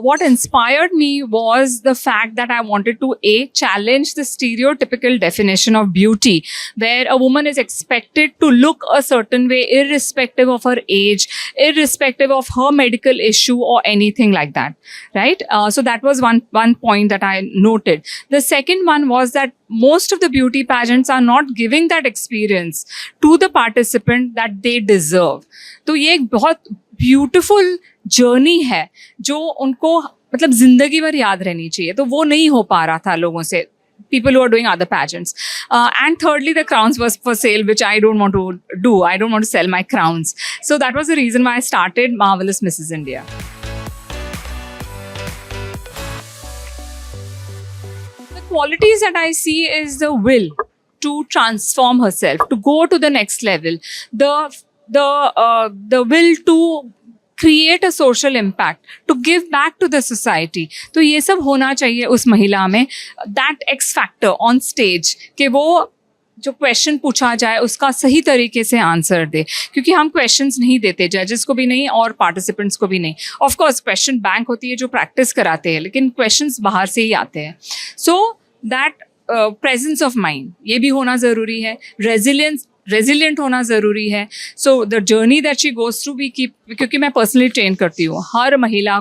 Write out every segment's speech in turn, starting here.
what inspired me was the fact that I wanted to challenge the stereotypical definition of beauty, where a woman is expected to look a certain way irrespective of her age, irrespective of her medical issue or anything like that, right? So that was one point that I noted. The second one was that most of the beauty pageants are not giving that experience to the participant that they deserve. तो ये एक बहुत beautiful journey है जो उनको मतलब जिंदगी भर याद रहनी चाहिए, तो वो नहीं हो पा रहा था लोगों से, people who are doing other pageants. And thirdly, the crowns was for sale, which I don't want to do. I don't want to sell my crowns. So that was the reason why I started Marvelous Mrs. India. The qualities that I see is the will to transform herself, to go to the next level, the will to create a social impact, to give back to the society. तो ये सब होना चाहिए उस महिला में. That X factor on stage कि वो जो क्वेश्चन पूछा जाए उसका सही तरीके से आंसर दे, क्योंकि हम क्वेश्चंस नहीं देते, जजेस को भी नहीं और पार्टिसिपेंट्स को भी नहीं. ऑफ कोर्स क्वेश्चन बैंक होती है जो प्रैक्टिस कराते हैं, लेकिन क्वेश्चंस बाहर से ही आते हैं. So that presence of mind ये भी होना ज़रूरी है. रेजिलिएंट होना ज़रूरी है. So the journey that she goes through we keep, क्योंकि मैं पर्सनली ट्रेन करती हूँ हर महिला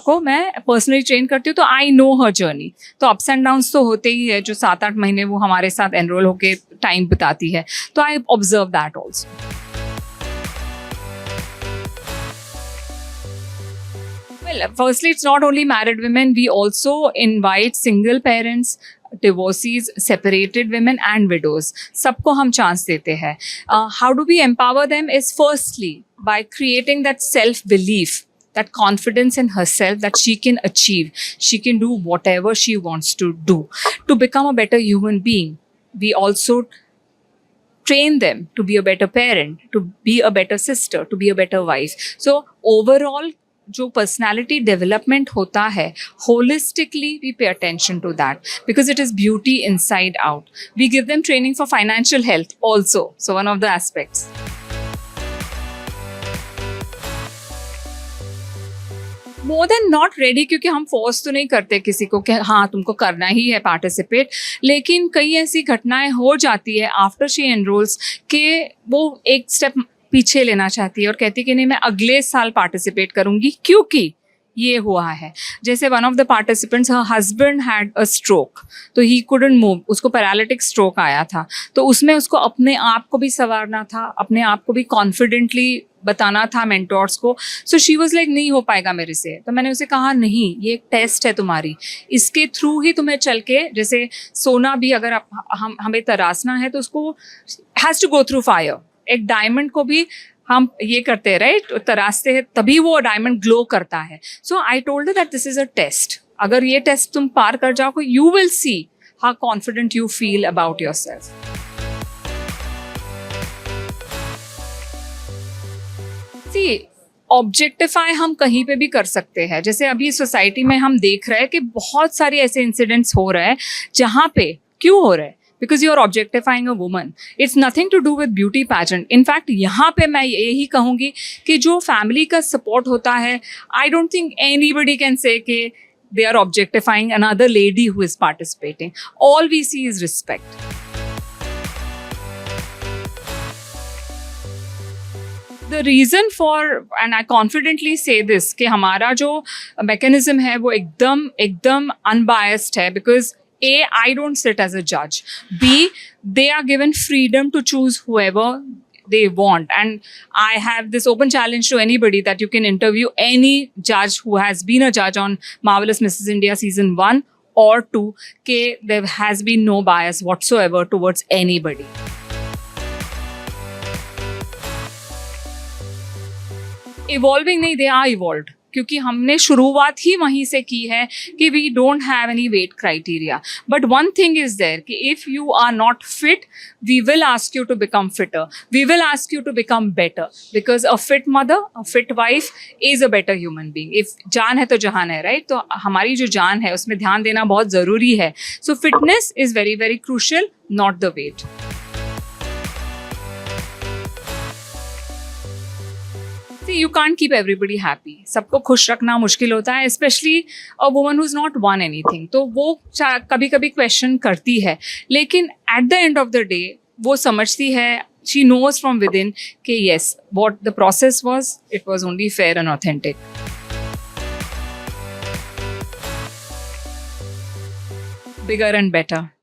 को मैं पर्सनली ट्रेन करती हूँ, तो आई नो हर जर्नी. तो अप्स एंड डाउन्स तो होते ही है, जो 7-8 महीने वो हमारे साथ एनरोल होके टाइम बिताती है, तो I observe that also. Well, firstly, it's not only married women. We also invite single parents, divorcees, separated women and widows. सबको हम chance देते हैं. How do we empower them is firstly by creating that self-belief, that confidence in herself that she can achieve. She can do whatever she wants to do to become a better human being. We also train them to be a better parent, to be a better sister, to be a better wife. So overall, जो personality development होता है, holistically we pay attention to that because it is beauty inside out. We give them training for financial health also, so one of the aspects. More than not ready, क्योंकि हम force तो नहीं करते किसी को कि हाँ तुमको करना ही है पार्टिसिपेट, लेकिन कई ऐसी घटनाएं हो जाती है आफ्टर शी एनरोल्स के वो एक स्टेप पीछे लेना चाहती है और कहती है कि नहीं मैं अगले साल पार्टिसिपेट करूंगी क्योंकि ये हुआ है. जैसे one of the participants, her husband had a stroke, तो ही कुडंट मूव, उसको पैरालिटिक स्ट्रोक आया था, तो उसमें उसको अपने आप को भी संवारना था, अपने आप को भी कॉन्फिडेंटली बताना था मेंटोर्स को. सो शी वाज लाइक नहीं हो पाएगा मेरे से. तो मैंने उसे कहा नहीं, ये एक टेस्ट है तुम्हारी, इसके थ्रू ही तुम्हें चल के, जैसे सोना भी अगर हमें तराशना है तो उसको has to go through fire. एक डायमंड को भी हम ये करते हैं राइट, तराशते हैं तभी वो डायमंड ग्लो करता है. So I told that this is a test. अगर ये टेस्ट तुम पार कर जाओगे, you will see how confident you feel about yourself. See objectify हम कहीं पे भी कर सकते हैं. जैसे अभी सोसाइटी में हम देख रहे हैं कि बहुत सारे ऐसे इंसिडेंट्स हो रहे हैं जहाँ पे, क्यों हो रहे हैं? Because you are objectifying a woman. It's nothing to do with beauty pageant. In fact, यहाँ पे मैं यही कहूँगी कि जो family का support होता है, I don't think anybody can say कि they are objectifying another lady who is participating. All we see is respect. The reason for, and I confidently say this, कि हमारा जो mechanism है वो एकदम unbiased है, because A, I don't sit as a judge. B, they are given freedom to choose whoever they want. And I have this open challenge to anybody that you can interview any judge who has been a judge on Marvelous Mrs. India season 1 or 2, कि there has been no bias whatsoever towards anybody. Evolving नहीं, they are evolved. क्योंकि हमने शुरुआत ही वहीं से की है कि we don't have any weight criteria. But one thing is there कि if you are not fit, we will ask you to become fitter, we will ask you to become better, because a fit mother, a fit wife is a better human being. If जान है तो जहान है, right? तो हमारी जो जान है उसमें ध्यान देना बहुत ज़रूरी है. So fitness is very very crucial, not the weight. You can't keep everybody happy. सबको खुश रखना मुश्किल होता है, especially a woman who's not won anything. तो वो कभी कभी question करती है, लेकिन at the end of the day वो समझती है, she knows from within कि yes, what the process was, it was only fair and authentic. Bigger and better.